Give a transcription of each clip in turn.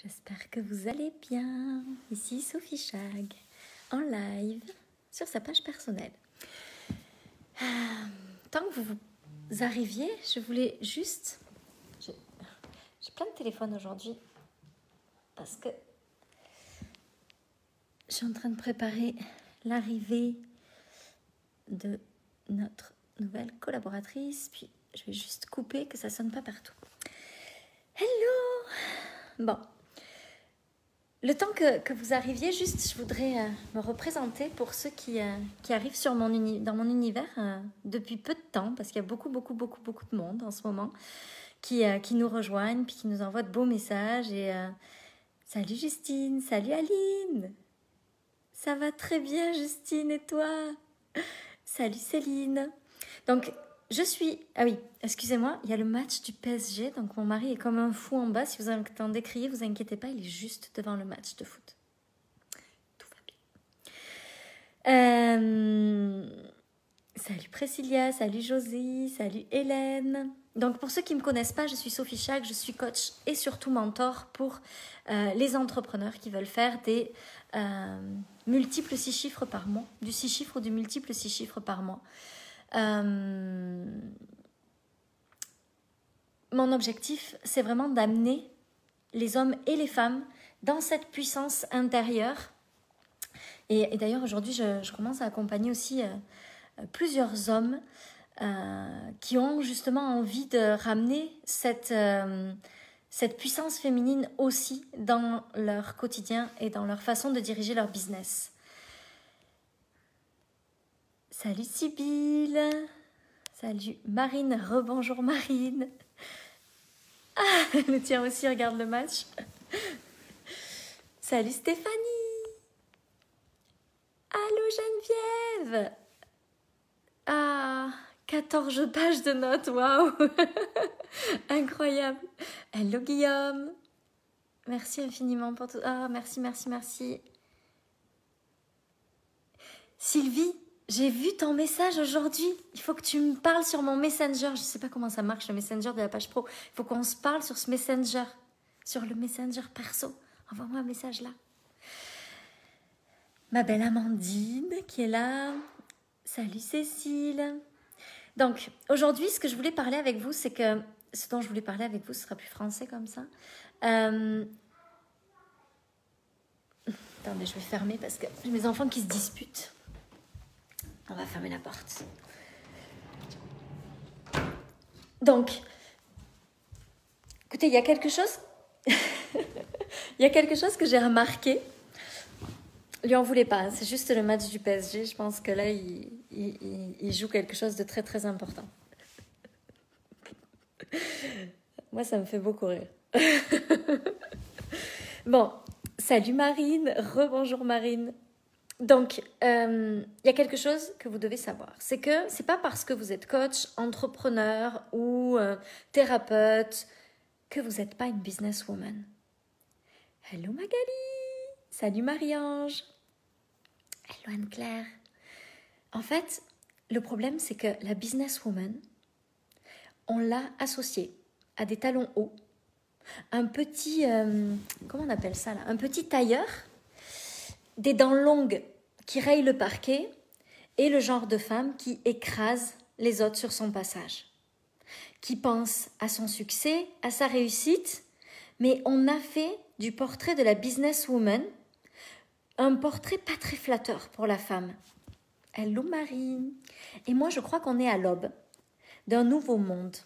J'espère que vous allez bien. Ici Sophie Chag, en live sur sa page personnelle. Tant que vous arriviez, je voulais juste... J'ai plein de téléphones aujourd'hui parce que je suis en train de préparer l'arrivée de notre nouvelle collaboratrice. Puis je vais juste couper que ça ne sonne pas partout. Hello! Bon. Le temps que vous arriviez, juste, je voudrais me représenter pour ceux qui arrivent dans mon univers depuis peu de temps, parce qu'il y a beaucoup de monde en ce moment qui nous rejoignent, puis qui nous envoient de beaux messages. Et salut Justine, salut Aline, ça va très bien Justine, et toi? Salut Céline. Donc, je suis... Ah oui, excusez-moi, il y a le match du PSG, donc mon mari est comme un fou en bas. Si vous entendez crier, vous inquiétez pas, il est juste devant le match de foot. Tout va bien. Salut Priscilla, salut Josie, salut Hélène. Donc pour ceux qui ne me connaissent pas, je suis Sophie Chag, je suis coach et surtout mentor pour les entrepreneurs qui veulent faire des multiples 6 chiffres par mois, du 6 chiffres ou du multiple 6 chiffres par mois. Mon objectif, c'est vraiment d'amener les hommes et les femmes dans cette puissance intérieure. Et d'ailleurs, aujourd'hui, je commence à accompagner aussi plusieurs hommes qui ont justement envie de ramener cette puissance féminine aussi dans leur quotidien et dans leur façon de diriger leur business. Salut Sybille, salut Marine, rebonjour Marine. Ah, le tien aussi regarde le match. Salut Stéphanie. Allô Geneviève. Ah, 14 pages de notes, waouh. Incroyable. Hello Guillaume. Merci infiniment pour tout. Ah, merci. Sylvie. J'ai vu ton message aujourd'hui. Il faut que tu me parles sur mon Messenger. Je ne sais pas comment ça marche, le Messenger de la page pro. Il faut qu'on se parle sur ce Messenger. Sur le Messenger perso. Envoie-moi un message là. Ma belle Amandine qui est là. Salut Cécile. Donc, aujourd'hui, ce que je voulais parler avec vous, c'est que... Ce dont je voulais parler avec vous, ce sera plus français comme ça. Attendez, je vais fermer parce que j'ai mes enfants qui se disputent. On va fermer la porte. Donc, écoutez, il y a quelque chose... il y a quelque chose que j'ai remarqué. Lui en voulait pas, c'est juste le match du PSG. Je pense que là, il joue quelque chose de très, très important. Moi, ça me fait beaucoup rire. Bon, salut Marine, rebonjour Marine. Donc, il y a quelque chose que vous devez savoir. C'est que c'est pas parce que vous êtes coach, entrepreneur ou thérapeute que vous n'êtes pas une businesswoman. Hello Magali. Salut Marie-Ange. Hello Anne-Claire. En fait, le problème, c'est que la businesswoman, on l'a associée à des talons hauts, un petit, comment on appelle ça là, un petit tailleur, des dents longues qui rayent le parquet et le genre de femme qui écrase les autres sur son passage, qui pense à son succès, à sa réussite, mais on a fait du portrait de la businesswoman un portrait pas très flatteur pour la femme. Hello Marine. Et moi, je crois qu'on est à l'aube d'un nouveau monde,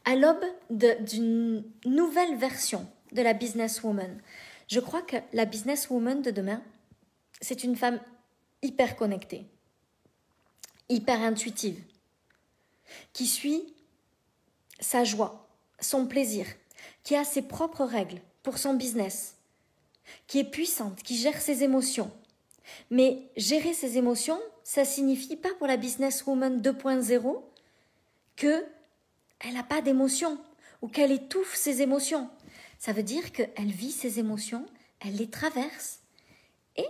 à l'aube d'une nouvelle version de la businesswoman. Je crois que la businesswoman de demain, c'est une femme hyper connectée, hyper intuitive, qui suit sa joie, son plaisir, qui a ses propres règles pour son business, qui est puissante, qui gère ses émotions. Mais gérer ses émotions, ça signifie pas pour la businesswoman 2.0 qu'elle n'a pas d'émotions ou qu'elle étouffe ses émotions. Ça veut dire qu'elle vit ses émotions, elle les traverse et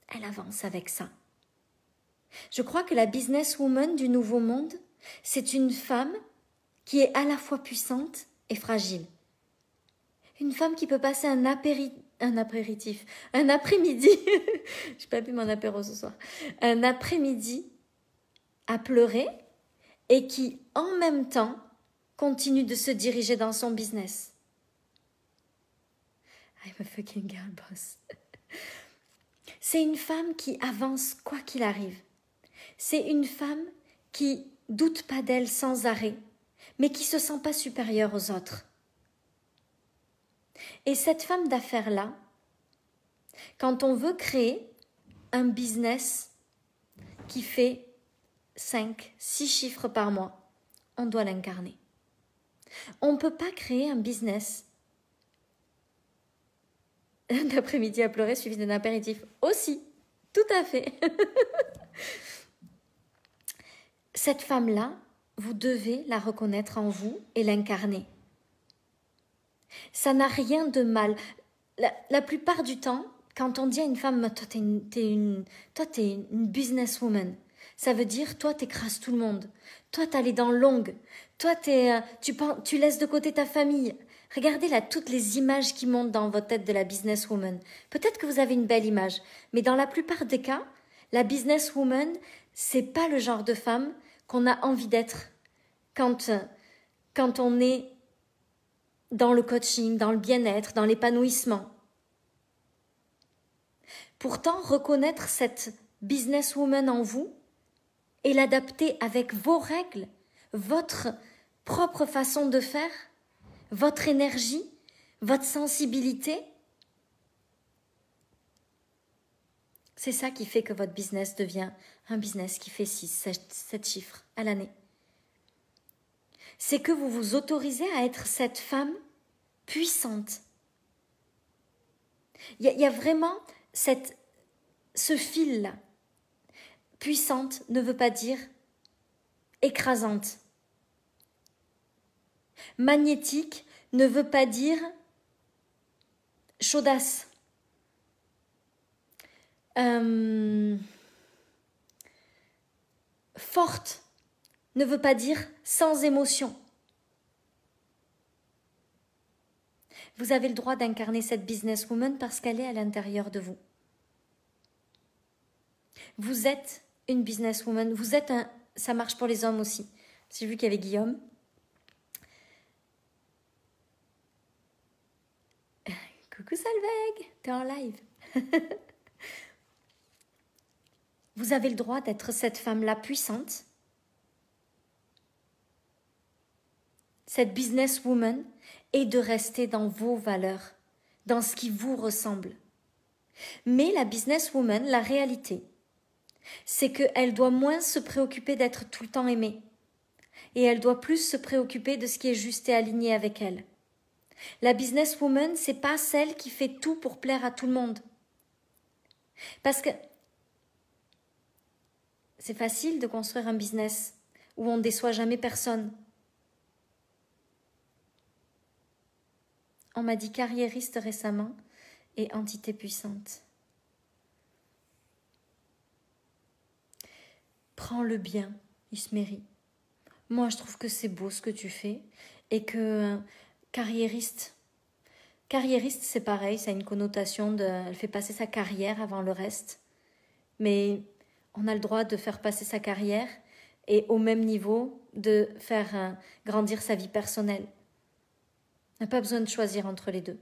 elle avance avec ça. Je crois que la businesswoman du nouveau monde, c'est une femme qui est à la fois puissante et fragile. Une femme qui peut passer un apéritif, un après-midi, j'ai pas bu mon apéro ce soir, un après-midi à pleurer et qui, en même temps, continue de se diriger dans son business. I'm a fucking girl boss. C'est une femme qui avance quoi qu'il arrive. C'est une femme qui doute pas d'elle sans arrêt, mais qui se sent pas supérieure aux autres. Et cette femme d'affaires-là, quand on veut créer un business qui fait 5, 6 chiffres par mois, on doit l'incarner. On ne peut pas créer un business d'après-midi à pleurer suivi d'un apéritif. Aussi, tout à fait. Cette femme-là, vous devez la reconnaître en vous et l'incarner. Ça n'a rien de mal. La plupart du temps, quand on dit à une femme, toi, t'es une businesswoman, ça veut dire, toi, t'écrases tout le monde. Toi, t'as les dents longues. Toi, tu laisses de côté ta famille. Regardez là toutes les images qui montent dans votre tête de la businesswoman. Peut-être que vous avez une belle image, mais dans la plupart des cas, la businesswoman, c'est pas le genre de femme qu'on a envie d'être quand on est dans le coaching, dans le bien-être, dans l'épanouissement. Pourtant, reconnaître cette businesswoman en vous et l'adapter avec vos règles, votre propre façon de faire, votre énergie, votre sensibilité, c'est ça qui fait que votre business devient un business qui fait 6, 7 chiffres à l'année. C'est que vous vous autorisez à être cette femme puissante. Il y a vraiment ce fil-là. Puissante ne veut pas dire écrasante. Magnétique ne veut pas dire chaudasse. Forte ne veut pas dire sans émotion. Vous avez le droit d'incarner cette businesswoman parce qu'elle est à l'intérieur de vous. Vous êtes une businesswoman, vous êtes ça marche pour les hommes aussi. J'ai vu qu'il y avait Guillaume. Coucou Salveg, t'es en live. Vous avez le droit d'être cette femme-là puissante, cette businesswoman, et de rester dans vos valeurs, dans ce qui vous ressemble. Mais la businesswoman, la réalité, c'est qu'elle doit moins se préoccuper d'être tout le temps aimée. Et elle doit plus se préoccuper de ce qui est juste et aligné avec elle. La businesswoman, c'est pas celle qui fait tout pour plaire à tout le monde. Parce que c'est facile de construire un business où on ne déçoit jamais personne. On m'a dit carriériste récemment et entité puissante. Prends-le bien, Isméry. Moi, je trouve que c'est beau ce que tu fais et que carriériste, c'est pareil, ça a une connotation elle fait passer sa carrière avant le reste. Mais on a le droit de faire passer sa carrière et au même niveau de faire grandir sa vie personnelle. On n'a pas besoin de choisir entre les deux.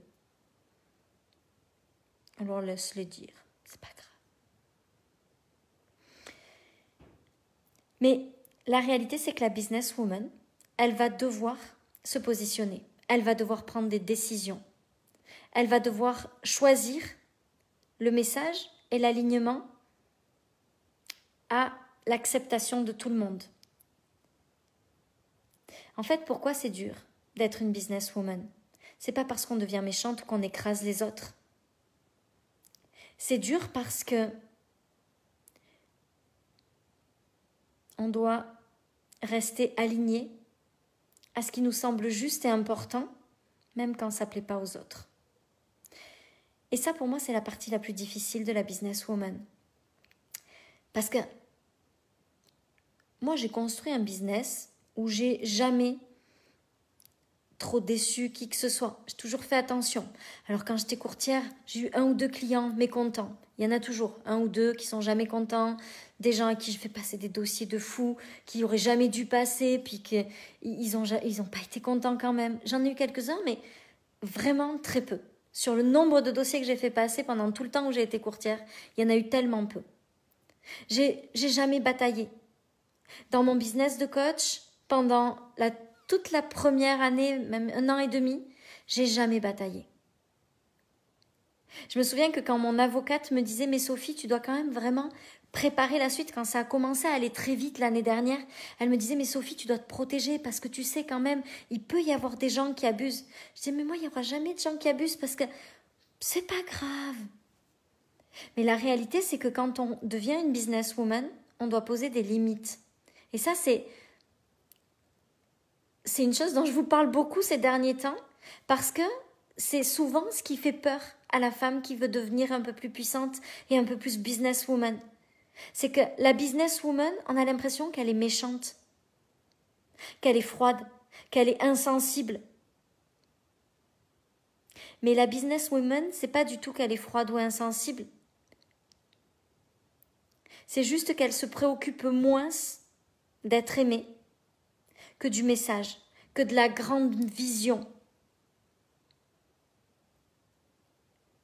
Alors laisse-les dire, c'est pas grave. Mais la réalité, c'est que la businesswoman, elle va devoir se positionner. Elle va devoir prendre des décisions. Elle va devoir choisir le message et l'alignement à l'acceptation de tout le monde. En fait, pourquoi c'est dur d'être une businesswoman? C'est pas parce qu'on devient méchante ou qu'on écrase les autres. C'est dur parce que on doit rester aligné à ce qui nous semble juste et important, même quand ça ne plaît pas aux autres. Et ça, pour moi, c'est la partie la plus difficile de la businesswoman. Parce que moi, j'ai construit un business où j'ai jamais trop déçu qui que ce soit. J'ai toujours fait attention. Alors quand j'étais courtière, j'ai eu 1 ou 2 clients mécontents. Il y en a toujours 1 ou 2 qui sont jamais contents, des gens à qui je fais passer des dossiers de fous, qui auraient jamais dû passer, puis qu'ils ont pas été contents quand même. J'en ai eu quelques-uns, mais vraiment très peu. Sur le nombre de dossiers que j'ai fait passer pendant tout le temps où j'ai été courtière, il y en a eu tellement peu. J'ai jamais bataillé. Dans mon business de coach, pendant toute la première année, même 1 an et demi, j'ai jamais bataillé. Je me souviens que quand mon avocate me disait « Mais Sophie, tu dois quand même vraiment préparer la suite » quand ça a commencé à aller très vite l'année dernière, elle me disait « Mais Sophie, tu dois te protéger parce que tu sais quand même, il peut y avoir des gens qui abusent. » Je disais « Mais moi, il n'y aura jamais de gens qui abusent parce que c'est pas grave. » Mais la réalité, c'est que quand on devient une businesswoman, on doit poser des limites. Et ça, c'est une chose dont je vous parle beaucoup ces derniers temps parce que c'est souvent ce qui fait peur à la femme qui veut devenir un peu plus puissante et un peu plus businesswoman. C'est que la businesswoman, on a l'impression qu'elle est méchante, qu'elle est froide, qu'elle est insensible. Mais la businesswoman, c'est pas du tout qu'elle est froide ou insensible. C'est juste qu'elle se préoccupe moins d'être aimée que du message, que de la grande vision.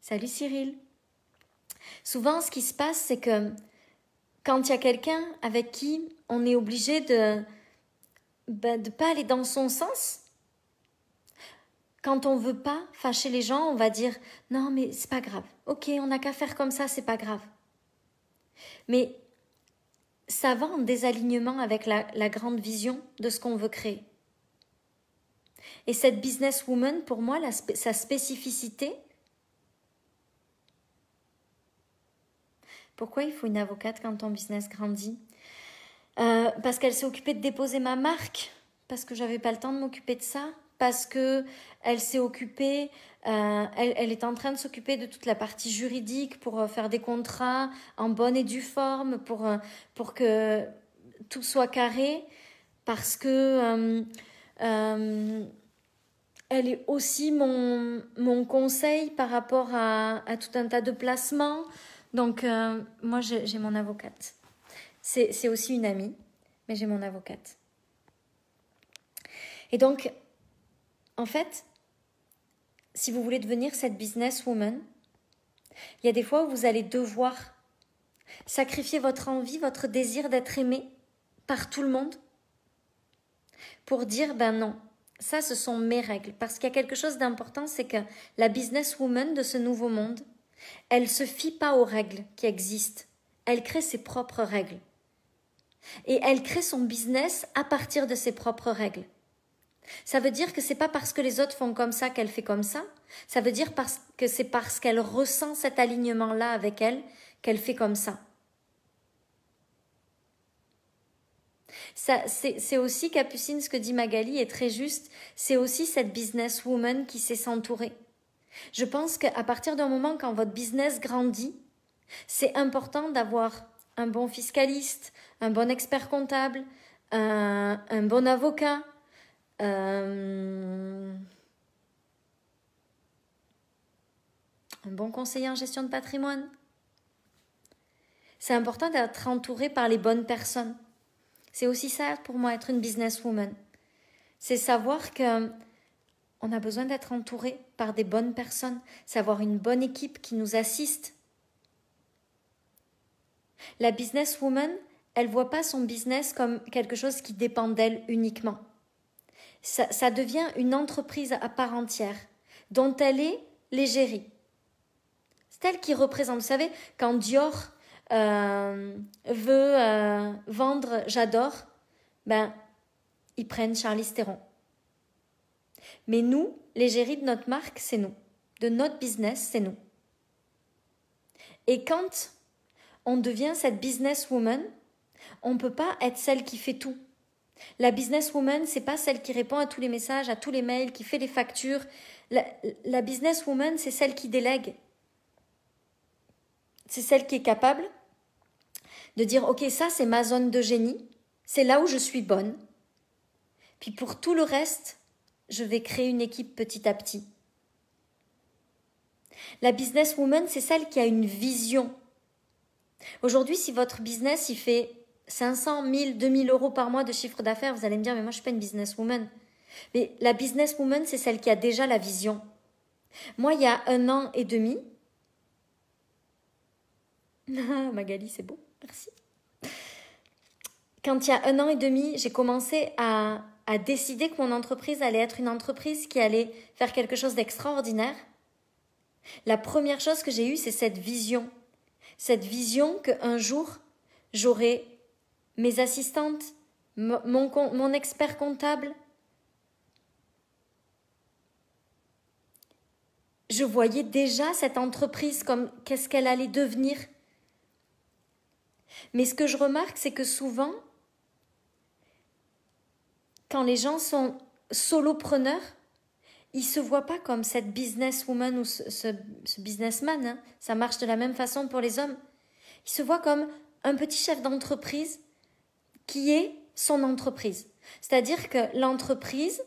Salut Cyril. Souvent, ce qui se passe, c'est que quand il y a quelqu'un avec qui on est obligé de pas aller dans son sens, quand on veut pas fâcher les gens, on va dire « Non, mais c'est pas grave. Ok, on n'a qu'à faire comme ça, c'est pas grave. » Mais ça va en désalignement avec la grande vision de ce qu'on veut créer. Et cette businesswoman, pour moi, sa spécificité... Pourquoi il faut une avocate quand ton business grandit ? Parce qu'elle s'est occupée de déposer ma marque, parce que j'avais pas le temps de m'occuper de ça, parce que elle s'est occupée, elle est en train de s'occuper de toute la partie juridique pour faire des contrats en bonne et due forme, pour que tout soit carré, parce que elle est aussi mon conseil par rapport à tout un tas de placements. Donc, moi, j'ai mon avocate. C'est aussi une amie, mais j'ai mon avocate. Et donc, en fait, si vous voulez devenir cette businesswoman, il y a des fois où vous allez devoir sacrifier votre envie, votre désir d'être aimé par tout le monde pour dire, ben non, ça, ce sont mes règles. Parce qu'il y a quelque chose d'important, c'est que la businesswoman de ce nouveau monde, elle ne se fie pas aux règles qui existent. Elle crée ses propres règles. Et elle crée son business à partir de ses propres règles. Ça veut dire que c'est pas parce que les autres font comme ça qu'elle fait comme ça. Ça veut dire que c'est parce qu'elle ressent cet alignement-là avec elle qu'elle fait comme ça. C'est aussi, Capucine, ce que dit Magali est très juste. C'est aussi cette businesswoman qui sait s'entourer. Je pense qu'à partir d'un moment quand votre business grandit, c'est important d'avoir un bon fiscaliste, un bon expert comptable, un bon avocat, un bon conseiller en gestion de patrimoine. C'est important d'être entouré par les bonnes personnes. C'est aussi ça pour moi, être une businesswoman. C'est savoir que on a besoin d'être entouré par des bonnes personnes, c'est avoir une bonne équipe qui nous assiste. La businesswoman, elle ne voit pas son business comme quelque chose qui dépend d'elle uniquement. Ça devient une entreprise à part entière, dont elle est l'égérie. C'est elle qui représente. Vous savez, quand Dior veut vendre J'adore, ben, ils prennent Charlize Theron. Mais nous, l'égérie de notre marque, c'est nous. De notre business, c'est nous. Et quand on devient cette businesswoman, on ne peut pas être celle qui fait tout. La businesswoman, c'est pas celle qui répond à tous les messages, à tous les mails, qui fait les factures. La businesswoman, c'est celle qui délègue. C'est celle qui est capable de dire « Ok, ça, c'est ma zone de génie. C'est là où je suis bonne. Puis pour tout le reste, je vais créer une équipe petit à petit. La businesswoman, c'est celle qui a une vision. Aujourd'hui, si votre business, il fait 500, 1000, 2000 euros par mois de chiffre d'affaires, vous allez me dire, mais moi, je ne suis pas une businesswoman. Mais la businesswoman, c'est celle qui a déjà la vision. Moi, il y a 1 an et demi, Magali, c'est beau, merci. Quand il y a 1 an et demi, j'ai commencé à décider que mon entreprise allait être une entreprise qui allait faire quelque chose d'extraordinaire. La première chose que j'ai eue, c'est cette vision. Cette vision qu'un jour, j'aurai mes assistantes, mon expert comptable. Je voyais déjà cette entreprise comme qu'est-ce qu'elle allait devenir. Mais ce que je remarque, c'est que souvent, quand les gens sont solopreneurs, ils ne se voient pas comme cette businesswoman ou ce businessman. Hein. Ça marche de la même façon pour les hommes. Ils se voient comme un petit chef d'entreprise qui est son entreprise. C'est-à-dire que l'entreprise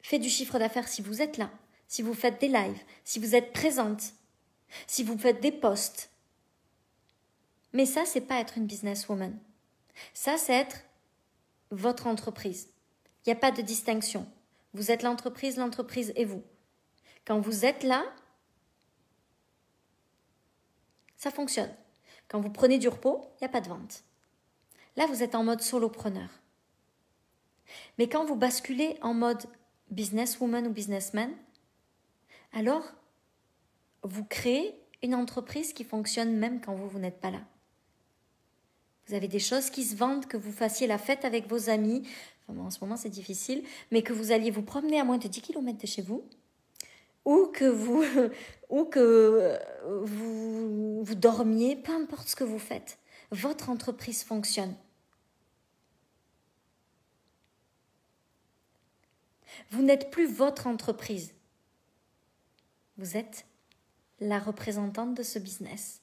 fait du chiffre d'affaires si vous êtes là, si vous faites des lives, si vous êtes présente, si vous faites des posts. Mais ça, c'est pas être une businesswoman. Ça, c'est être votre entreprise. Il n'y a pas de distinction. Vous êtes l'entreprise est vous. Quand vous êtes là, ça fonctionne. Quand vous prenez du repos, il n'y a pas de vente. Là, vous êtes en mode solopreneur. Mais quand vous basculez en mode businesswoman ou businessman, alors vous créez une entreprise qui fonctionne même quand vous n'êtes pas là. Vous avez des choses qui se vendent, que vous fassiez la fête avec vos amis. Enfin, en ce moment, c'est difficile. Mais que vous alliez vous promener à moins de 10 km de chez vous. Ou que vous dormiez, peu importe ce que vous faites. Votre entreprise fonctionne. Vous n'êtes plus votre entreprise. Vous êtes la représentante de ce business.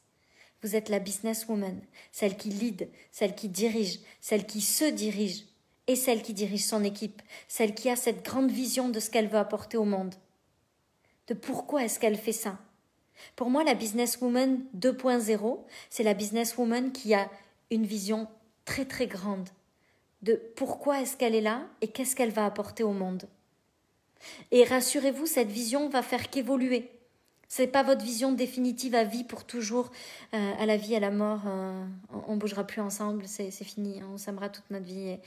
Vous êtes la businesswoman, celle qui lead, celle qui dirige, celle qui se dirige et celle qui dirige son équipe, celle qui a cette grande vision de ce qu'elle veut apporter au monde. De pourquoi est-ce qu'elle fait ça? Pour moi, la businesswoman 2.0, c'est la businesswoman qui a une vision très très grande de pourquoi est-ce qu'elle est là et qu'est-ce qu'elle va apporter au monde. Et rassurez-vous, cette vision va faire qu'évoluer. Ce n'est pas votre vision définitive à vie pour toujours, à la vie, à la mort, on ne bougera plus ensemble, c'est fini, on s'aimera toute notre vie et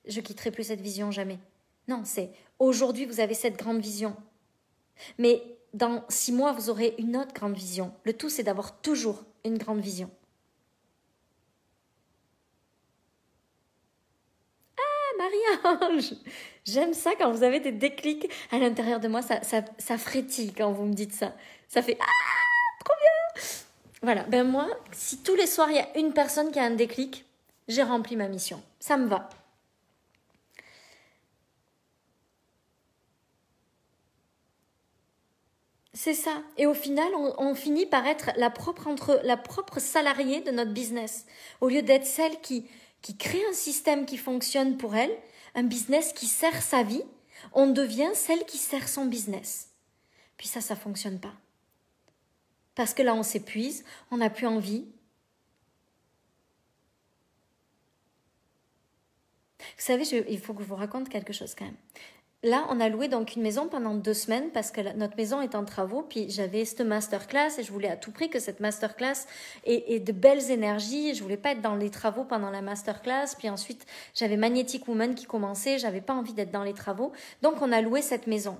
je quitterai plus cette vision jamais. Non, c'est aujourd'hui vous avez cette grande vision. Mais dans 6 mois, vous aurez une autre grande vision. Le tout, c'est d'avoir toujours une grande vision. Ah, Marie-Ange, j'aime ça quand vous avez des déclics à l'intérieur de moi, ça frétille quand vous me dites ça. Ça fait « Ah, trop bien !» Voilà, ben moi, si tous les soirs, il y a une personne qui a un déclic, j'ai rempli ma mission. Ça me va. C'est ça. Et au final, on finit par être la propre salariée de notre business. Au lieu d'être celle qui crée un système qui fonctionne pour elle, un business qui sert sa vie, on devient celle qui sert son business. Puis ça ne fonctionne pas. Parce que là, on s'épuise, on n'a plus envie. Vous savez, il faut que je vous raconte quelque chose quand même. Là, on a loué donc une maison pendant 2 semaines parce que notre maison est en travaux. Puis j'avais cette masterclass et je voulais à tout prix que cette masterclass ait de belles énergies. Je voulais pas être dans les travaux pendant la masterclass. Puis ensuite, j'avais Magnetic Woman qui commençait. J'avais pas envie d'être dans les travaux. Donc, on a loué cette maison.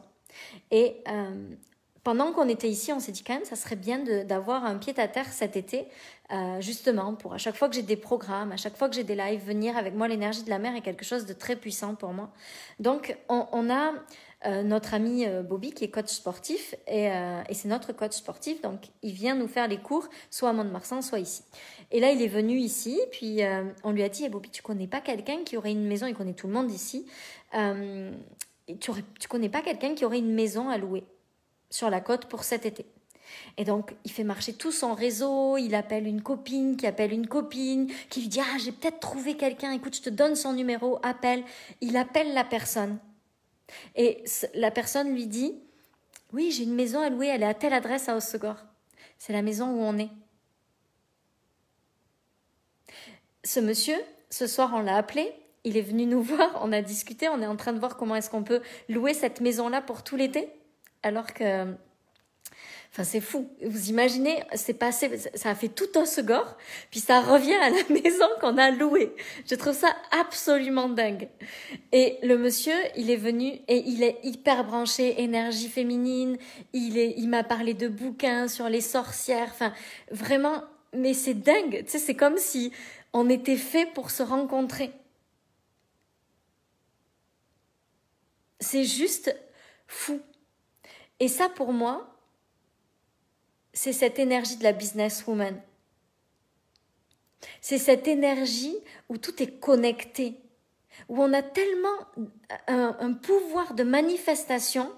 Et pendant qu'on était ici, on s'est dit quand même, ça serait bien d'avoir un pied-à-terre cet été, justement, pour à chaque fois que j'ai des programmes, à chaque fois que j'ai des lives, venir avec moi. L'énergie de la mer est quelque chose de très puissant pour moi. Donc, on a notre ami Bobby qui est coach sportif et c'est notre coach sportif. Donc, il vient nous faire les cours, soit à Mont-de-Marsan, soit ici. Et là, il est venu ici, puis on lui a dit, Bobby, tu connais pas quelqu'un qui aurait une maison? Il connaît tout le monde ici. Tu connais pas quelqu'un qui aurait une maison à louer sur la côte pour cet été? Et donc, il fait marcher tout son réseau, il appelle une copine qui appelle une copine, qui lui dit « Ah, j'ai peut-être trouvé quelqu'un, écoute, je te donne son numéro, appelle. » Il appelle la personne. Et la personne lui dit, oui, j'ai une maison à louer, elle est à telle adresse à Hossegor. C'est la maison où on est. Ce monsieur, ce soir, on l'a appelé, il est venu nous voir, on a discuté, on est en train de voir comment est-ce qu'on peut louer cette maison-là pour tout l'été, alors que... Enfin, c'est fou. Vous imaginez, c'est passé, ça a fait tout Hossegor, puis ça revient à la maison qu'on a louée. Je trouve ça absolument dingue. Et le monsieur, il est venu et il est hyper branché énergie féminine. Il m'a parlé de bouquins sur les sorcières. Enfin, vraiment, mais c'est dingue. Tu sais, c'est comme si on était fait pour se rencontrer. C'est juste fou. Et ça, pour moi, c'est cette énergie de la businesswoman. C'est cette énergie où tout est connecté, où on a tellement un pouvoir de manifestation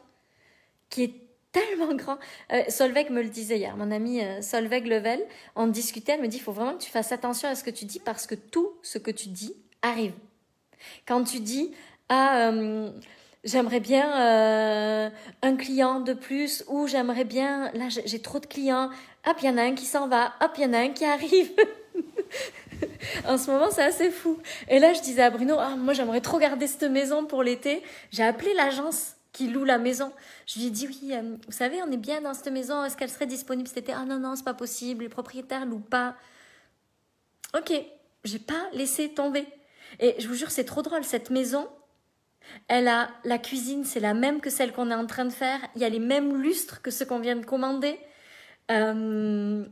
qui est tellement grand. Solveig me le disait hier, mon amie Solveig Level, on discutait, elle me dit, il faut vraiment que tu fasses attention à ce que tu dis parce que tout ce que tu dis arrive. Quand tu dis, j'aimerais bien un client de plus, ou j'aimerais bien, là j'ai trop de clients, hop, il y en a un qui s'en va, hop, il y en a un qui arrive. En ce moment, c'est assez fou. Et là, je disais à Bruno, moi j'aimerais trop garder cette maison pour l'été. J'ai appelé l'agence qui loue la maison. Je lui ai dit, oui, vous savez, on est bien dans cette maison, est-ce qu'elle serait disponible cet été? Ah non, c'est pas possible, les propriétaires louent pas. Ok, j'ai pas laissé tomber. Et je vous jure, c'est trop drôle, cette maison, elle a la cuisine, c'est la même que celle qu'on est en train de faire. Il y a les mêmes lustres que ceux qu'on vient de commander. Je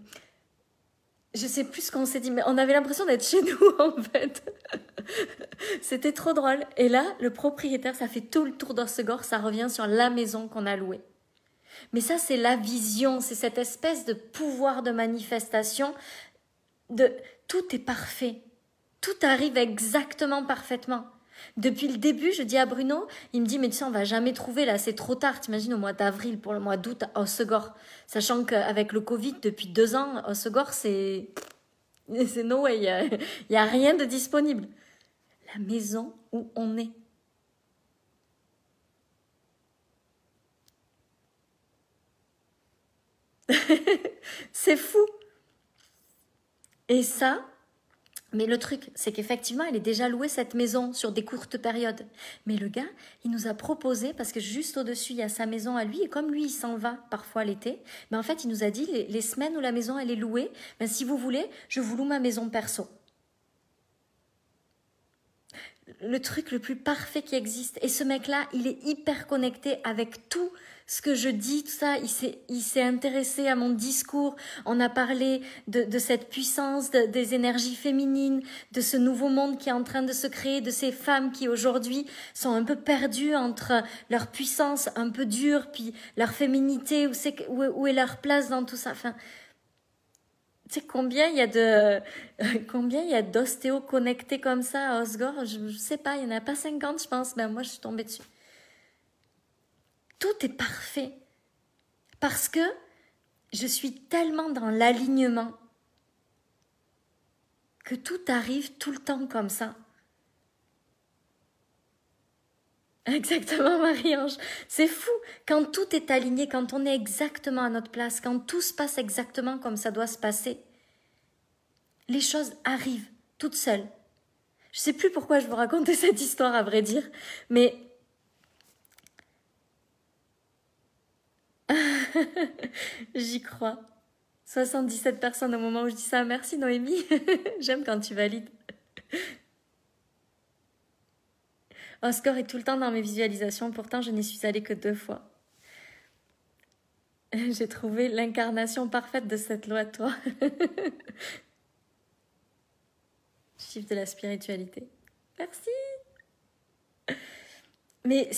sais plus ce qu'on s'est dit, mais on avait l'impression d'être chez nous, en fait. C'était trop drôle. Et là, le propriétaire, ça fait tout le tour d'Hossegor, ça revient sur la maison qu'on a louée. Mais ça, c'est la vision, c'est cette espèce de pouvoir de manifestation. Tout est parfait. Tout arrive exactement parfaitement. Depuis le début, je dis à Bruno, il me dit, mais tu sais, on va jamais trouver, là, c'est trop tard. T'imagines au mois d'avril, pour le mois d'août, à Hossegor. Sachant qu'avec le Covid, depuis 2 ans, Hossegor, c'est no way, il y a rien de disponible. La maison où on est. C'est fou. Et ça, mais le truc, c'est qu'effectivement, elle est déjà louée cette maison sur des courtes périodes. Mais le gars, il nous a proposé, parce que juste au-dessus, il y a sa maison à lui, et comme lui, il s'en va parfois l'été, mais en fait, il nous a dit, les semaines où la maison, elle est louée, ben, si vous voulez, je vous loue ma maison perso. Le truc le plus parfait qui existe. Et ce mec-là, il est hyper connecté avec tout ce que je dis, tout ça. Il s'est intéressé à mon discours. On a parlé de cette puissance, des énergies féminines, de ce nouveau monde qui est en train de se créer, de ces femmes qui aujourd'hui sont un peu perdues entre leur puissance un peu dure, puis leur féminité, où est leur place dans tout ça. Enfin, tu sais combien il y a combien il y a d'ostéos connectés comme ça à Hossegor? Je sais pas, il y en a pas 50, je pense. Ben moi, je suis tombée dessus. Tout est parfait parce que je suis tellement dans l'alignement que tout arrive tout le temps comme ça. Exactement, Marie-Ange. C'est fou. Quand tout est aligné, quand on est exactement à notre place, quand tout se passe exactement comme ça doit se passer, les choses arrivent toutes seules. Je sais plus pourquoi je vous racontais cette histoire, à vrai dire, mais j'y crois. 77 personnes au moment où je dis ça. Merci Noémie. J'aime quand tu valides. Oscar est tout le temps dans mes visualisations, pourtant je n'y suis allée que 2 fois. J'ai trouvé l'incarnation parfaite de cette loi, toi. Chiffre de la spiritualité. Merci. Mais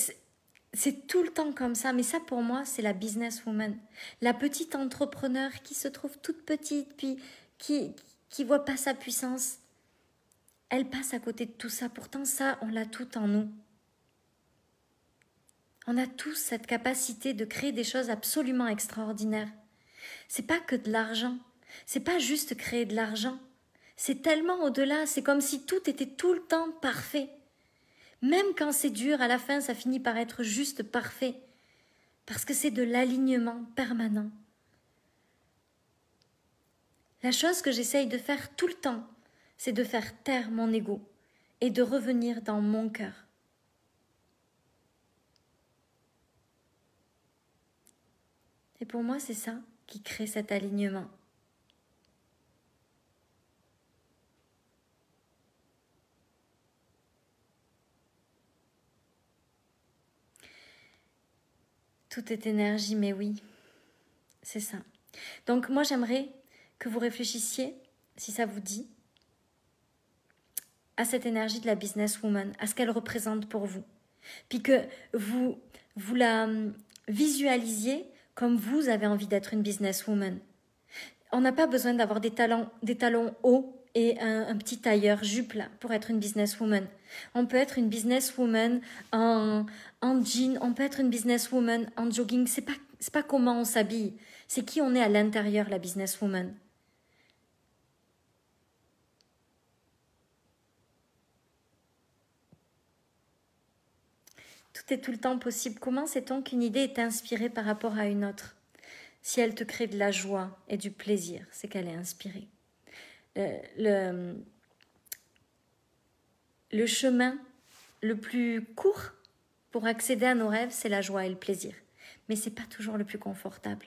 c'est tout le temps comme ça. Mais ça, pour moi, c'est la businesswoman. La petite entrepreneur qui se trouve toute petite, puis qui voit pas sa puissance. Elle passe à côté de tout ça. Pourtant, ça, on l'a tout en nous. On a tous cette capacité de créer des choses absolument extraordinaires. C'est pas que de l'argent. C'est pas juste créer de l'argent. C'est tellement au-delà. C'est comme si tout était tout le temps parfait. Même quand c'est dur, à la fin, ça finit par être juste parfait. Parce que c'est de l'alignement permanent. La chose que j'essaye de faire tout le temps, c'est de faire taire mon ego et de revenir dans mon cœur. Et pour moi, c'est ça qui crée cet alignement. Tout est énergie, mais oui, c'est ça. Donc moi, j'aimerais que vous réfléchissiez, si ça vous dit, à cette énergie de la businesswoman, à ce qu'elle représente pour vous. Puis que vous la visualisiez comme vous avez envie d'être une businesswoman. On n'a pas besoin d'avoir des talons hauts et un petit tailleur jupe là, pour être une businesswoman. On peut être une businesswoman en jean, on peut être une businesswoman en jogging. C'est pas comment on s'habille, c'est qui on est à l'intérieur, la businesswoman. Tout est tout le temps possible. Comment sait-on qu'une idée est inspirée par rapport à une autre? Si elle te crée de la joie et du plaisir, c'est qu'elle est inspirée. Le chemin le plus court pour accéder à nos rêves, c'est la joie et le plaisir. Mais ce n'est pas toujours le plus confortable.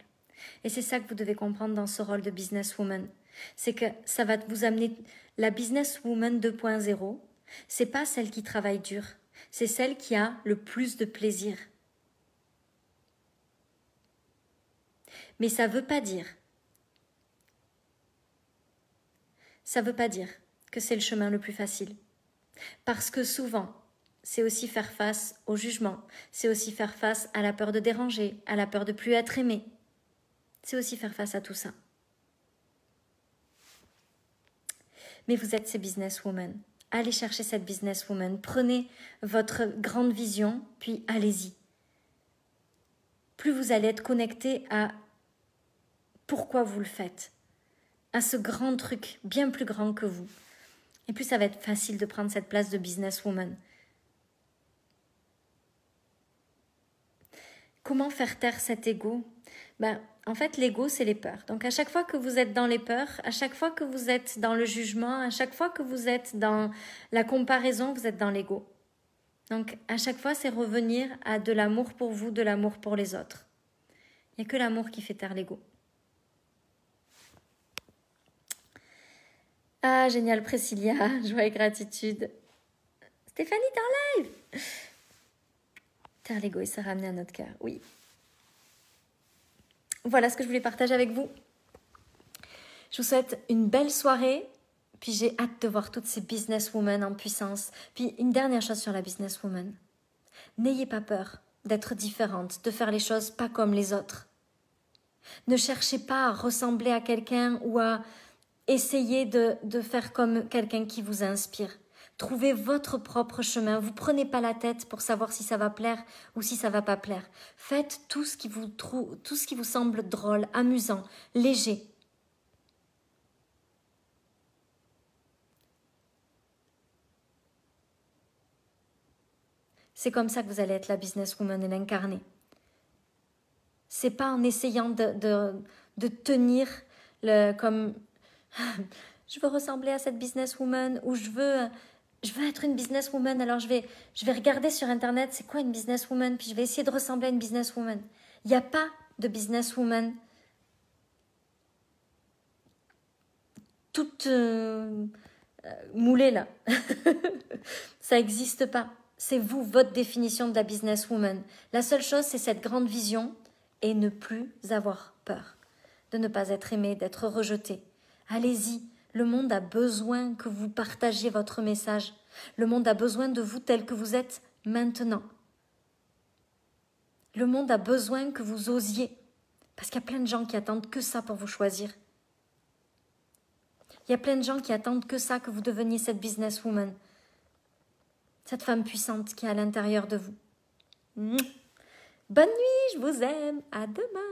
Et c'est ça que vous devez comprendre dans ce rôle de businesswoman. C'est que ça va vous amener... La businesswoman 2.0, c'est pas celle qui travaille dur. C'est celle qui a le plus de plaisir. Mais ça ne veut pas dire que c'est le chemin le plus facile. Parce que souvent, c'est aussi faire face au jugement, c'est aussi faire face à la peur de déranger, à la peur de plus être aimé. C'est aussi faire face à tout ça. Mais vous êtes ces businesswomen. Allez chercher cette businesswoman. Prenez votre grande vision, puis allez-y. Plus vous allez être connecté à pourquoi vous le faites, à ce grand truc bien plus grand que vous. Et plus ça va être facile de prendre cette place de businesswoman. Comment faire taire cet ego? En fait, l'ego, c'est les peurs. Donc, à chaque fois que vous êtes dans les peurs, à chaque fois que vous êtes dans le jugement, à chaque fois que vous êtes dans la comparaison, vous êtes dans l'ego. Donc, à chaque fois, c'est revenir à de l'amour pour vous, de l'amour pour les autres. Il n'y a que l'amour qui fait taire l'ego. Ah, génial, Priscilla, joie et gratitude. Stéphanie, t'es en live. Taire l'ego et se ramener à notre cœur, oui. Voilà ce que je voulais partager avec vous. Je vous souhaite une belle soirée. Puis j'ai hâte de voir toutes ces businesswomen en puissance. Puis une dernière chose sur la businesswoman. N'ayez pas peur d'être différente, de faire les choses pas comme les autres. Ne cherchez pas à ressembler à quelqu'un ou à essayer de faire comme quelqu'un qui vous inspire. Trouvez votre propre chemin. Vous prenez pas la tête pour savoir si ça va plaire ou si ça va pas plaire. Faites tout ce qui vous semble drôle, amusant, léger. C'est comme ça que vous allez être la businesswoman et l'incarner. C'est pas en essayant de tenir comme je veux ressembler à cette businesswoman ou je veux être une businesswoman, alors je vais regarder sur internet c'est quoi une businesswoman, puis je vais essayer de ressembler à une businesswoman. Il n'y a pas de businesswoman toute moulée là. Ça n'existe pas. C'est vous, votre définition de la businesswoman. La seule chose, c'est cette grande vision et ne plus avoir peur de ne pas être aimé, d'être rejeté. Allez-y, le monde a besoin que vous partagiez votre message. Le monde a besoin de vous tel que vous êtes maintenant. Le monde a besoin que vous osiez. Parce qu'il y a plein de gens qui attendent que ça pour vous choisir. Il y a plein de gens qui attendent que ça, que vous deveniez cette businesswoman. Cette femme puissante qui est à l'intérieur de vous. Bonne nuit, je vous aime. À demain.